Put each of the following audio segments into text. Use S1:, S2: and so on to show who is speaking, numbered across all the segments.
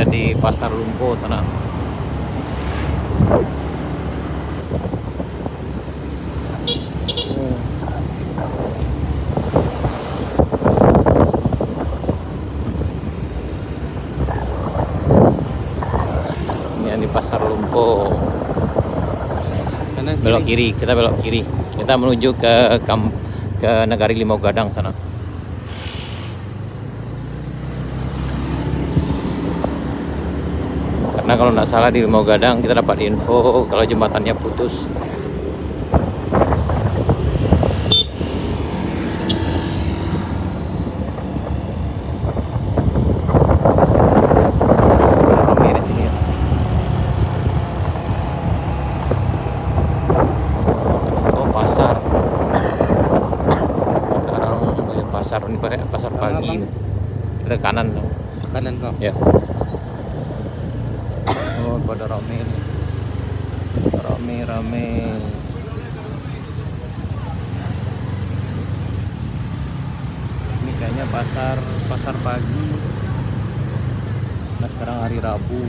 S1: kita di Pasar Lumpo sana. Ini yang di Pasar Lumpo. Belok kiri, kita belok kiri. Kita menuju ke Negari Limau Gadang sana. Karena kalau nggak salah di Limau Gadang kita dapat info kalau jembatannya putus. Ramai di sini ya. Oh, pasar. Sekarang pasar ini pasar pagi. Ada kanan.
S2: Kanan kok.
S1: Ya. Oh, pada rame nih. Rame. Ini kayaknya pasar pagi. Nah, sekarang hari Rabu.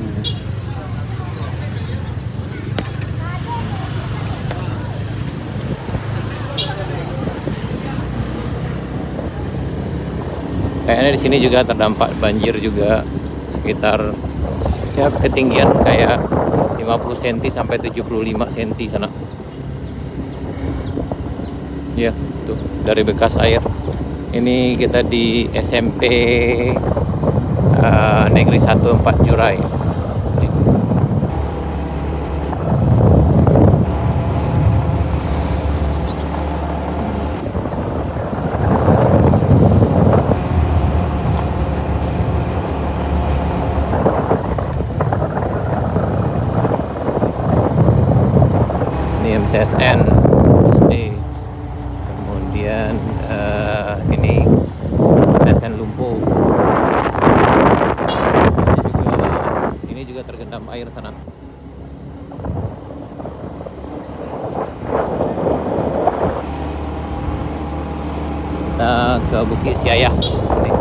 S1: Kayaknya di sini juga terdampak banjir juga, sekitar ya ketinggian kayak 50 cm sampai 75 cm sana. Ya, tuh dari bekas air. Ini kita di SMP Negeri 14 Jurai. Ini MTSN SD, kemudian ini MTSN Lumpo. Ini juga tergendam air sana. Kita ke Bukit Siayah. Nih.